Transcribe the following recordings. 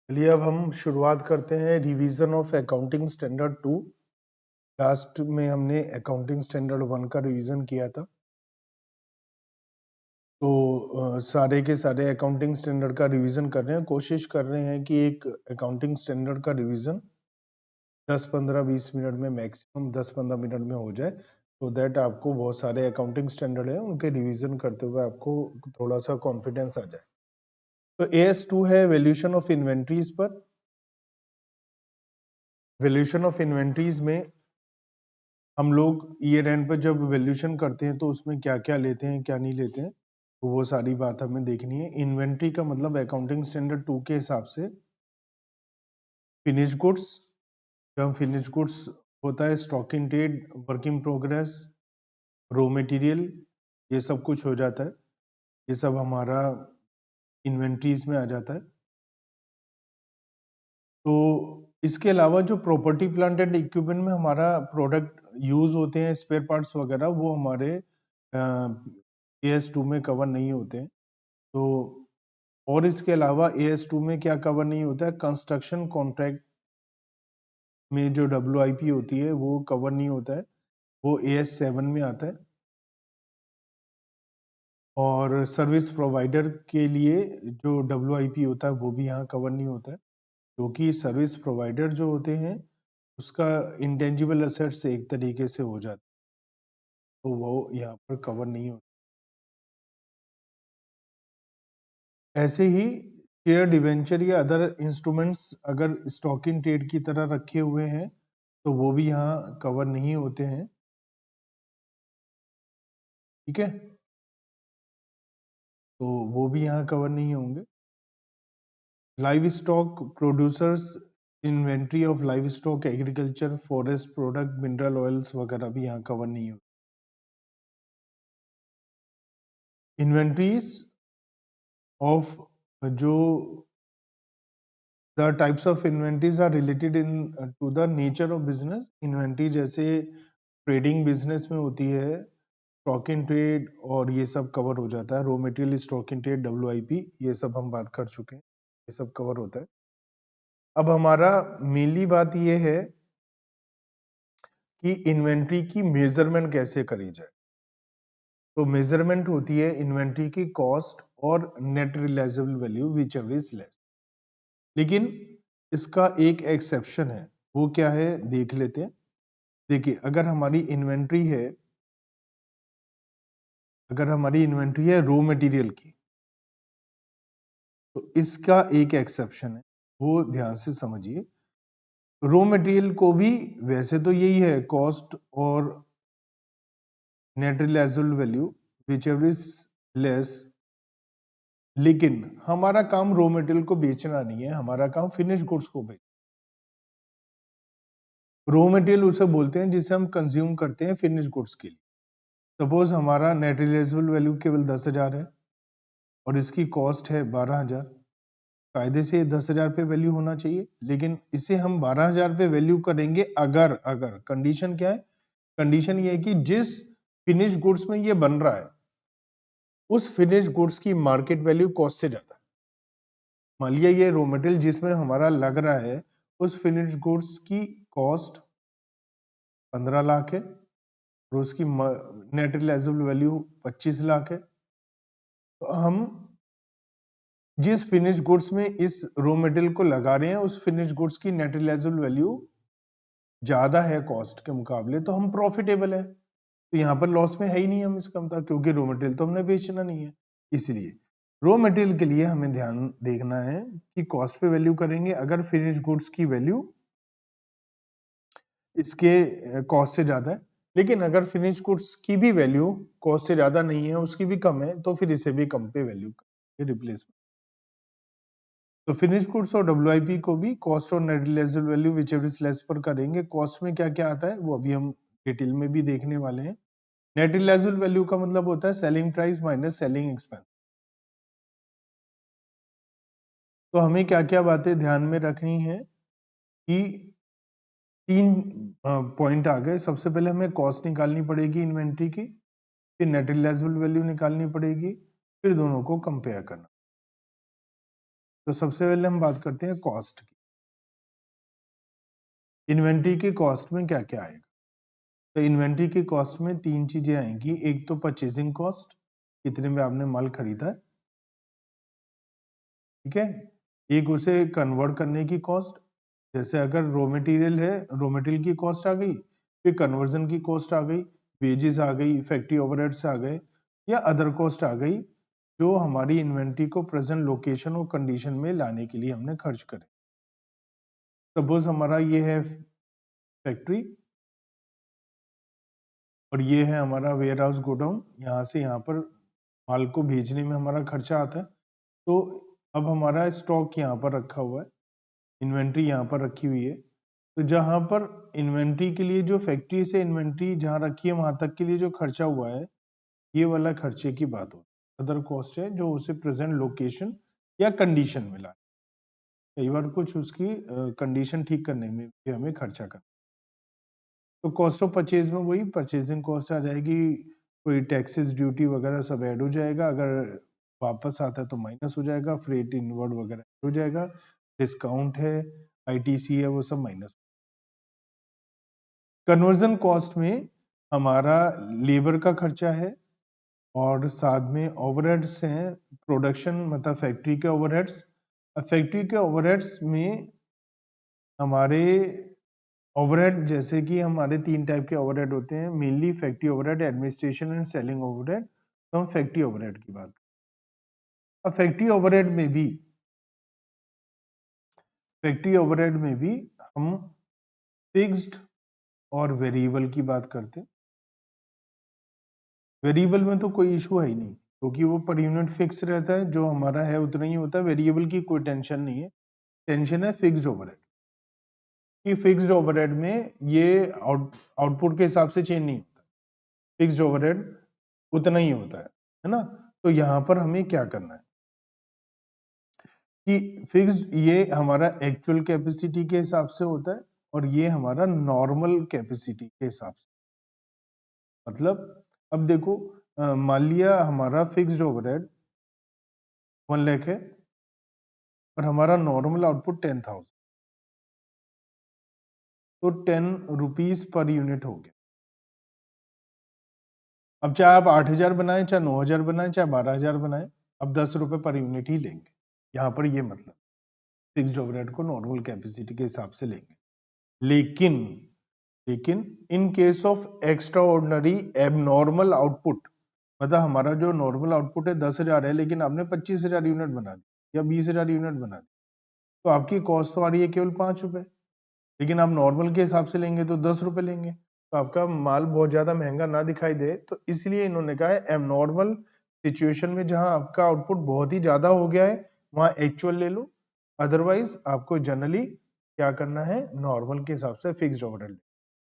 चलिए अब हम शुरुआत करते हैं revision of accounting standard 2। Last में हमने अकाउंटिंग स्टैंडर्ड 1 का रिवीजन किया था। तो सारे के सारे अकाउंटिंग स्टैंडर्ड का रिवीजन कर रहे हैं, कोशिश कर रहे हैं कि एक अकाउंटिंग स्टैंडर्ड का रिवीजन 10-15-20 मिनट में, मैक्सिमम 10-15 मिनट में हो जाए, तो दैट आपको बहुत सारे अकाउंटिंग स्टैंडर्ड हैं उनके रिवीजन करते हुए आपको थोड़ा सा कॉन्फिडेंस आ जाए। तो AS2 है वैल्यूएशन ऑफ इन्वेंट्रीज पर। वैल्यूएशन ऑफ इन्वेंट्रीज में हम लोग ईयर एंड पर जब वैल्यूएशन करते हैं तो उसमें क्या क्या लेते हैं, क्या नहीं लेते हैं, तो वो सारी बात हमें देखनी है। इन्वेंट्री का मतलब अकाउंटिंग स्टैंडर्ड 2 के हिसाब से फिनिश गुड्स, जब फिनिश गुड्स होता है stock in trade, work in progress, raw material, ये सब कुछ हो जाता है। ये सब हमारा इन्वेंट्रीज में आ जाता है। तो इसके अलावा जो प्रॉपर्टी प्लांट एंड इक्विपमेंट में हमारा प्रोडक्ट यूज होते हैं, स्पेयर पार्ट्स वगैरह, वो हमारे AS2 में कवर नहीं होते हैं। तो और इसके अलावा AS2 में क्या कवर नहीं होता है, कंस्ट्रक्शन कॉन्ट्रैक्ट में जो WIP होती है वो कवर नहीं होता है, वो AS7 में आता है। और सर्विस प्रोवाइडर के लिए जो WIP होता है वो भी यहाँ कवर नहीं होता है, क्योंकि सर्विस प्रोवाइडर जो होते हैं उसका इंटेंजिबल असेट्स एक तरीके से हो जाता है, तो वो यहाँ पर कवर नहीं होता। ऐसे ही शेयर डिवेंचर या अदर इंस्ट्रूमेंट्स अगर स्टॉक इन ट्रेड की तरह रखे हुए हैं तो वो भी यहाँ कवर नहीं होते हैं। ठीक है, तो वो भी यहाँ कवर नहीं होंगे। Live stock producers, inventory of live stock, agriculture, forest product, mineral oils वगैरह भी यहाँ कवर नहीं होते। इन्वेंट्रीज ऑफ जो The types of inventories are related in to the nature of business. Inventory जैसे ट्रेडिंग बिजनेस में होती है, स्टॉक इन ट्रेड और ये सब कवर हो जाता है। Raw material, stock in trade, WIP, ये सब हम बात कर चुके हैं, ये सब कवर होता है। अब हमारा मेनली बात ये है कि इन्वेंट्री की मेजरमेंट कैसे करी जाए। तो मेजरमेंट होती है इन्वेंट्री की कॉस्ट और net realisable value, whichever is less. लेकिन इसका एक एक्सेप्शन है, वो क्या है देख लेते हैं। देखिए, अगर हमारी इन्वेंट्री है, अगर हमारी इन्वेंट्री है रॉ मटेरियल की, तो इसका एक एक्सेप्शन है, वो ध्यान से समझिए। रॉ मटेरियल को भी वैसे तो यही है कॉस्ट और net realisable value whichever is less, लेकिन हमारा काम रॉ मटेरियल को बेचना नहीं है, हमारा काम फिनिश गुड्स को बेचना। रॉ मटेरियल उसे बोलते हैं जिसे हम कंज्यूम करते हैं फिनिश गुड्स के लिए। सपोज हमारा नेट रियलाइजेबल वैल्यू केवल 10,000 है और इसकी कॉस्ट है 12,000। कायदे से 10,000 पे वैल्यू होना चाहिए, लेकिन इसे हम 12,000 पे वैल्यू करेंगे अगर अगर कंडीशन क्या है, कंडीशन ये है कि जिस फिनिश गुड्स में ये बन रहा है उस फिनिश गुड्स की मार्केट वैल्यू कॉस्ट से ज्यादा है। मान लिया ये रॉ मटेरियल जिसमें हमारा लग रहा है उस फिनिश गुड्स की कॉस्ट 15 लाख है और उसकी नेट रियलाइजेबल वैल्यू 25 लाख है। तो हम जिस फिनिश गुड्स में इस रॉ मटेरियल को लगा रहे हैं उस फिनिश गुड्स की नेट रियलाइजेबल वैल्यू ज्यादा है कॉस्ट के मुकाबले, तो हम प्रॉफिटेबल है। तो यहाँ पर लॉस में है ही नहीं हम इसका मतलब, क्योंकि रॉ मटेरियल तो हमने बेचना नहीं है। इसलिए रॉ मटेरियल के लिए हमें ध्यान देखना है कि कॉस्ट पे वैल्यू करेंगे अगर फिनिश गुड्स की वैल्यू इसके कॉस्ट से ज्यादा है, लेकिन अगर फिनिश गुड्स की भी वैल्यू कॉस्ट से ज्यादा नहीं है, उसकी भी कम है, तो फिर इसे भी कम पे वैल्यू रिप्लेस। तो फिनिश गुड्स और WIP को भी कॉस्ट और net realisable value whichever is less पर करेंगे। कॉस्ट में क्या क्या आता है वो अभी हम डिटेल में भी देखने वाले हैं। नेट रियलाइजेबल वैल्यू का मतलब होता है selling price minus selling expense. तो हमें क्या क्या बातें ध्यान में रखनी है कि 3 पॉइंट आ गए। सबसे पहले हमें कॉस्ट निकालनी पड़ेगी इन्वेंट्री की, फिर नेट रियलाइजेबल वैल्यू निकालनी पड़ेगी, फिर दोनों को कंपेयर करना। तो सबसे पहले हम बात करते हैं कॉस्ट की। इन्वेंट्री की कॉस्ट में क्या क्या आएगा? तो इन्वेंट्री की कॉस्ट में 3 चीजें आएंगी। एक तो परचेजिंग कॉस्ट, कितने में आपने माल खरीदा है, ठीक है। एक उसे कन्वर्ट करने की कॉस्ट, जैसे अगर रॉ मटेरियल है, रॉ मटेरियल की कॉस्ट आ गई, फिर कन्वर्जन की कॉस्ट आ गई, वेजेस आ गई, फैक्ट्री ओवरहेड्स आ गए, या अदर कॉस्ट आ गई जो हमारी इन्वेंट्री को प्रेजेंट लोकेशन और कंडीशन में लाने के लिए हमने खर्च करे। सपोज हमारा ये है फैक्ट्री और ये है हमारा वेयर हाउस गोडाउन, यहाँ से यहाँ पर माल को भेजने में हमारा खर्चा आता है। तो अब हमारा स्टॉक यहाँ पर रखा हुआ है, इन्वेंट्री यहाँ पर रखी हुई है। तो जहां पर इन्वेंट्री के लिए जो फैक्ट्री से इन्वेंट्री जहां रखी है वहां तक के लिए जो खर्चा हुआ है, ये वाला खर्चे की बात हो। अदर कॉस्ट है जो उसे प्रेजेंट लोकेशन या कंडीशन में ला, कई बार कुछ उसकी कंडीशन ठीक करने में भी हमें खर्चा करना। तो कॉस्ट ऑफ परचेज में वही परचेजिंग कॉस्ट आ जाएगी, कोई टैक्सेस ड्यूटी वगैरह सब ऐड हो जाएगा, अगर वापस आता है तो माइनस हो जाएगा, फ्रेट इनवर्ड वगैरह हो जाएगा, डिस्काउंट है, आईटीसी है, वो सब माइनस। कन्वर्जन कॉस्ट में हमारा लेबर का खर्चा है और साथ में ओवरहेड्स हैं, प्रोडक्शन मतलब फैक्ट्री के ओवरहेड्स। फैक्ट्री के ओवरहेड्स में हमारे ओवरहेड, जैसे कि हमारे 3 टाइप के ओवरहेड होते हैं mainly, factory overhead, administration and selling overhead. तो हम फैक्ट्री ओवरहेड की बात करें। अब फैक्ट्री ओवरहेड में भी हम फिक्स्ड और वेरिएबल की बात करते हैं। वेरिएबल में तो कोई इशू है ही नहीं, क्योंकि वो पर यूनिट फिक्स रहता है, जो हमारा है उतना ही होता है। वेरिएबल की कोई टेंशन नहीं है, टेंशन है फिक्स्ड ओवरहेड कि फिक्स्ड ओवरहेड में ये आउटपुट के हिसाब से चेंज नहीं होता, फिक्स्ड ओवरहेड उतना ही होता है ना। तो यहाँ पर हमें क्या करना है कि फिक्स्ड ये हमारा एक्चुअल कैपेसिटी के हिसाब से होता है और ये हमारा नॉर्मल कैपेसिटी के हिसाब से। मतलब अब देखो, मान लिया हमारा फिक्स्ड ओवरहेड 1 लाख है और हमारा नॉर्मल आउटपुट 10,000, तो 10 रुपीज पर यूनिट हो गया। अब चाहे आप 8,000 बनाए, चाहे 9,000 बनाए, चाहे 12,000 बनाए, अब 10 रुपए पर यूनिट ही लेंगे। यहाँ पर ये मतलब फिक्स्ड ओवरहेड को नॉर्मल कैपेसिटी के हिसाब से लेंगे। लेकिन लेकिन in case of extra ordinary abnormal output, मतलब हमारा जो नॉर्मल आउटपुट है 10,000 है, लेकिन आपने 25,000 यूनिट बना दी या 20,000 यूनिट बना दी, तो आपकी कॉस्ट तो आ रही है केवल 5 रुपए, लेकिन आप नॉर्मल के हिसाब से लेंगे तो 10 रुपए लेंगे, तो आपका माल बहुत ज्यादा महंगा ना दिखाई दे। तो इसलिए इन्होंने कहा है एबनॉर्मल सिचुएशन में जहां आपका आउटपुट बहुत ही ज्यादा हो गया है वहां एक्चुअल ले लो, अदरवाइज आपको जनरली क्या करना है, नॉर्मल के हिसाब से फिक्स्ड ओवरहेड।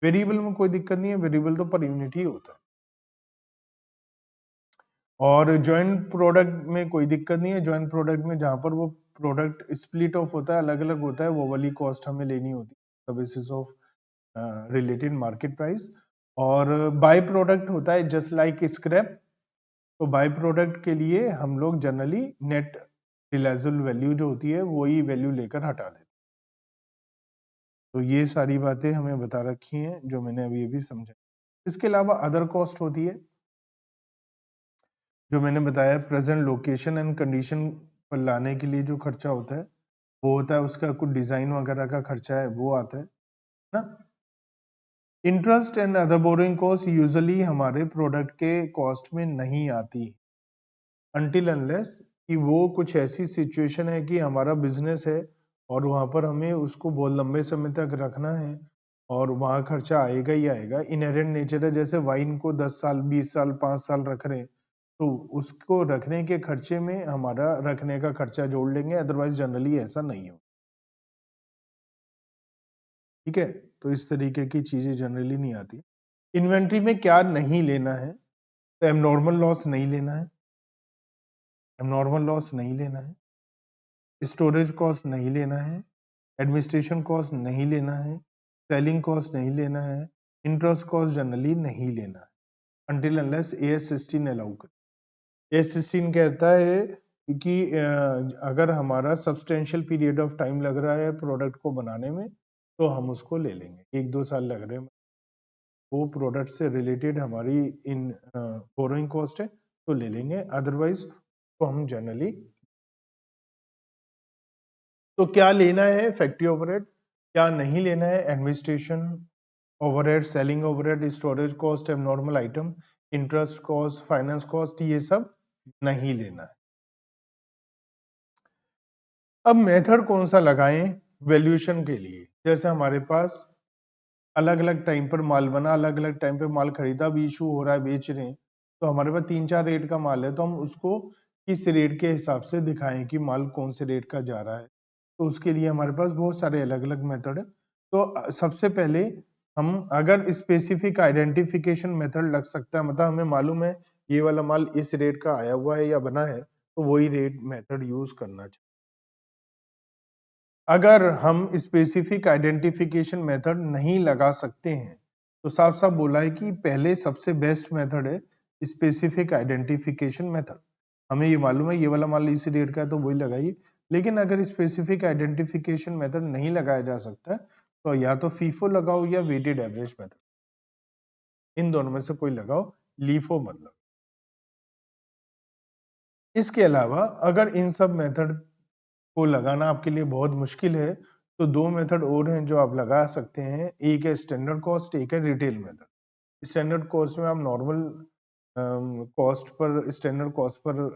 वेरिएबल में कोई दिक्कत नहीं है, वेरिएबल तो पर यूनिट ही होता है। और जॉइंट प्रोडक्ट में कोई दिक्कत नहीं है, जॉइंट प्रोडक्ट में जहां पर वो प्रोडक्ट स्प्लिट ऑफ होता है, अलग अलग होता है, वो वाली कॉस्ट हमें लेनी होती है basis of related market price. और बाय प्रोडक्ट होता है जस्ट लाइक स्क्रैप, तो बाय प्रोडक्ट के लिए हम लोग जनरली नेट रिलायजेबल वैल्यू जो होती है वही वैल्यू लेकर हटा देते हैं। तो ये सारी बातें हमें बता रखी हैं जो मैंने अभी अभी समझा। इसके अलावा अदर कॉस्ट होती है जो मैंने बताया, प्रेजेंट लोकेशन एंड कंडीशन पर लाने के लिए जो खर्चा होता है वो होता है, उसका कुछ डिजाइन वगैरह का खर्चा है वो आता है ना। Interest and other borrowing cost usually हमारे प्रोडक्ट के कॉस्ट में नहीं आती अनटिल अनलेस कि वो कुछ ऐसी सिचुएशन है कि हमारा बिजनेस है और वहां पर हमें उसको बहुत लंबे समय तक रखना है और वहां खर्चा आएगा ही आएगा, इनहेरेंट नेचर है। जैसे वाइन को 10 साल 20 साल 5 साल रख रहे हैं, तो उसको रखने के खर्चे में हमारा रखने का खर्चा जोड़ लेंगे, अदरवाइज जनरली ऐसा नहीं हो, ठीक है। तो इस तरीके की चीजें जनरली नहीं आती। इन्वेंट्री में क्या नहीं लेना है, तो एबनॉर्मल लॉस नहीं लेना है, एबनॉर्मल लॉस नहीं लेना है, स्टोरेज कॉस्ट नहीं लेना है, एडमिनिस्ट्रेशन कॉस्ट नहीं लेना है, सेलिंग कॉस्ट नहीं लेना है, इंटरेस्ट कॉस्ट जनरली नहीं लेना है अनटिल अनलेस AS 16 अलाउ कर। AS 16 कहता है क्योंकि अगर हमारा सब्सटेंशियल पीरियड ऑफ टाइम लग रहा है प्रोडक्ट को बनाने में तो हम उसको ले लेंगे, 1-2 साल लग रहे हैं, वो प्रोडक्ट से रिलेटेड हमारी इन बोरोइंग कॉस्ट है तो ले लेंगे, अदरवाइज तो हम जनरली। तो क्या लेना है फैक्ट्री ओवरहेड, क्या नहीं लेना है administration overhead, selling overhead, storage cost, abnormal item, interest cost, finance cost, ये सब नहीं लेना है। अब मेथड कौन सा लगाएं वैल्यूएशन के लिए, जैसे हमारे पास अलग अलग टाइम पर माल बना, अलग अलग टाइम पे माल खरीदा, भी इशू हो रहा है, बेच रहे हैं, तो हमारे पास 3-4 रेट का माल है, तो हम उसको किस रेट के हिसाब से दिखाएं कि माल कौन से रेट का जा रहा है। तो उसके लिए हमारे पास बहुत सारे अलग अलग मेथड है। तो सबसे पहले हम अगर स्पेसिफिक आइडेंटिफिकेशन मेथड लग सकता है, मतलब हमें मालूम है ये वाला माल इस रेट का आया हुआ है या बना है, तो वही रेट मेथड यूज करना चाहिए। अगर हम स्पेसिफिक आइडेंटिफिकेशन मेथड नहीं लगा सकते हैं तो साफ साफ बोला है कि पहले सबसे बेस्ट मेथड है स्पेसिफिक आइडेंटिफिकेशन मेथड। हमें ये मालूम है ये वाला माल इसी रेट का है तो वही लगाइए। लेकिन अगर स्पेसिफिक आइडेंटिफिकेशन मेथड नहीं लगाया जा सकता है तो या तो फीफो लगाओ या वेटेड एवरेज मेथड, इन दोनों में से कोई लगाओ, लीफो मतलब। इसके अलावा अगर इन सब मेथड को लगाना आपके लिए बहुत मुश्किल है तो दो मेथड और हैं जो आप लगा सकते हैं, एक है स्टैंडर्ड कॉस्ट, एक है रिटेल मेथड। स्टैंडर्ड कॉस्ट में आप normal cost per, standard cost per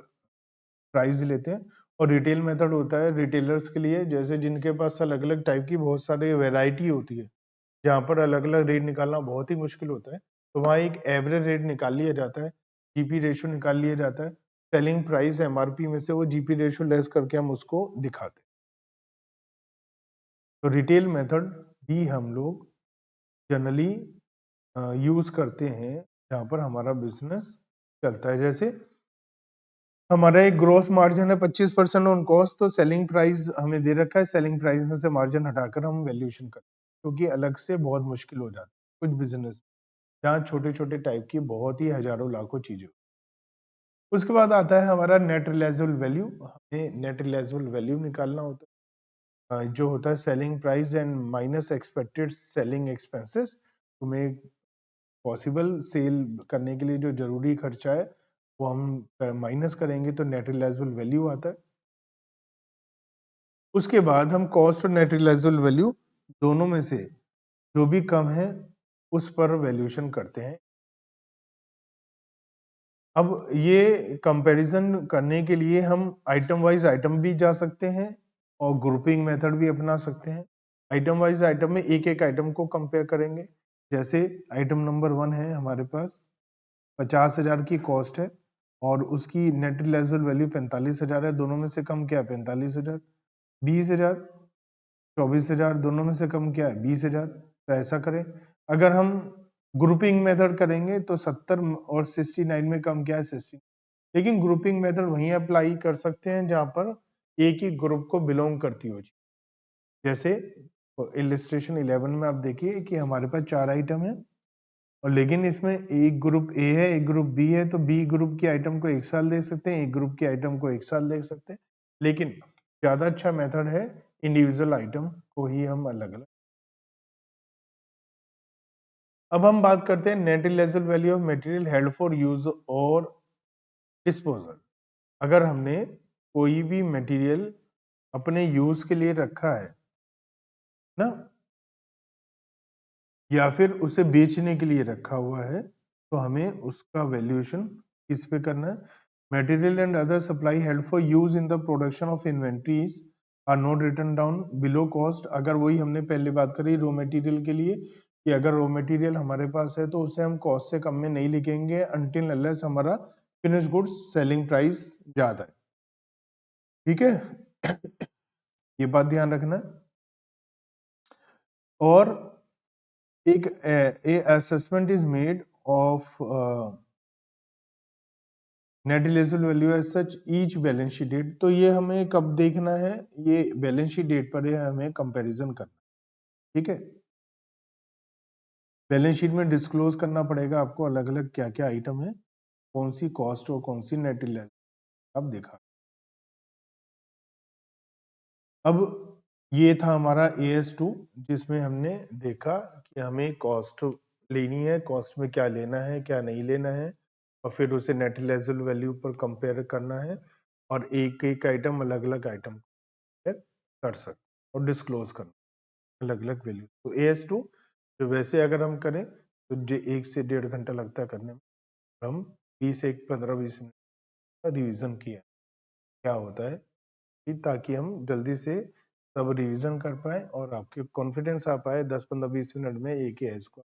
price लेते हैं, और रिटेल मेथड होता है रिटेलर्स के लिए, जैसे जिनके पास अलग अलग टाइप की बहुत सारे वैरायटी होती है, जहाँ पर अलग अलग रेट निकालना बहुत ही मुश्किल होता है, तो वहाँ एक एवरेज रेट निकाल लिया जाता है, जीपी रेशियो निकाल लिया जाता है, सेलिंग प्राइस एमआरपी में से वो जीपी रेशियो लेस करके हम उसको दिखाते हैं। तो रिटेल मेथड भी हम लोग जनरली यूज करते हैं जहाँ पर हमारा बिजनेस चलता है। जैसे हमारा एक ग्रोस मार्जिन है 25% ऑन कॉस्ट, तो सेलिंग प्राइस हमें दे रखा है, सेलिंग प्राइस में से मार्जिन हटाकर हम वैल्यूएशन करते हैं, क्योंकि अलग से बहुत मुश्किल हो जाता है कुछ बिजनेस जहाँ छोटे छोटे टाइप की बहुत ही हजारों लाखों चीजें। उसके बाद आता है हमारा नेट रियलाइजेबल वैल्यू। हमें नेट रियलाइजेबल वैल्यू निकालना होता है, जो होता है selling price and minus expected selling expenses. तुम्हें पॉसिबल सेल करने के लिए जो जरूरी खर्चा है वो हम माइनस करेंगे तो नेट रियलाइजेबल वैल्यू आता है। उसके बाद हम कॉस्ट और नेट रियलाइजेबल वैल्यू दोनों में से जो भी कम है उस पर वैल्यूएशन करते हैं। अब ये कंपैरिजन करने के लिए हम आइटम वाइज आइटम भी जा सकते हैं और ग्रुपिंग मेथड भी अपना सकते हैं। आइटम वाइज आइटम में एक एक आइटम को कंपेयर करेंगे। जैसे आइटम नंबर 1 है हमारे पास 50,000 की कॉस्ट है और उसकी नेट रियलाइजेबल वैल्यू 45,000 है, दोनों में से कम क्या है 45,000। 20,000 24,000 दोनों में से कम क्या है 20,000। तो ऐसा करें। अगर हम ग्रुपिंग मेथड करेंगे तो 70 और 69 में कम क्या है 60। लेकिन ग्रुपिंग मेथड वहीं अप्लाई कर सकते हैं जहां पर एक ही ग्रुप को बिलोंग करती हो। जैसे इलिस्ट्रेशन 11 में आप देखिए कि हमारे पास 4 आइटम है और लेकिन इसमें एक ग्रुप ए है एक ग्रुप बी है, तो बी ग्रुप की आइटम को 1 साल दे सकते हैं, एक ग्रुप की आइटम को 1 साल दे सकते हैं। लेकिन ज्यादा अच्छा मेथड है इंडिविजुअल आइटम को ही हम अलग अलग। अब हम बात करते हैं net realisable value of material held for use और डिस्पोजल। अगर हमने कोई भी मटेरियल अपने यूज के लिए रखा है ना, या फिर उसे बेचने के लिए रखा हुआ है, तो हमें उसका वैल्यूएशन किस पे करना है। Material and other supply held for use in the production of inventories are not written down below cost. अगर वही हमने पहले बात करी रॉ मटेरियल के लिए कि अगर रॉ मटेरियल हमारे पास है तो उसे हम कॉस्ट से कम में नहीं लिखेंगे अनटिल अनलेस हमारा फिनिश गुड्स सेलिंग प्राइस ज्यादा है। ठीक है ये बात ध्यान रखना है। और एक assessment is made of net realisable value as such each balance sheet date. तो ये हमें कब देखना है, ये बैलेंस शीट डेट पर है हमें कंपैरिजन करना। ठीक है, बैलेंस शीट में डिस्क्लोज करना पड़ेगा आपको अलग अलग क्या क्या आइटम है, कौन सी कॉस्ट और कौन सी नेट रियलाइजेबल आप देखा। अब ये था हमारा AS2 जिसमें हमने देखा कि हमें कॉस्ट लेनी है, कॉस्ट में क्या लेना है क्या नहीं लेना है, और फिर उसे नेट रियलाइजेबल वैल्यू पर कंपेयर करना है, और एक एक आइटम अलग अलग आइटम कर सकते और डिस्क्लोज करना अलग अलग वैल्यू। तो AS2 जो वैसे अगर हम करें तो 1 से 1.5 घंटा लगता है करने में, हम 15-20 मिनट का रिविजन किया क्या होता है, कि ताकि हम जल्दी से सब रिवीजन कर पाए और आपके कॉन्फिडेंस आ पाए 10-15-20 मिनट में एक ही एज को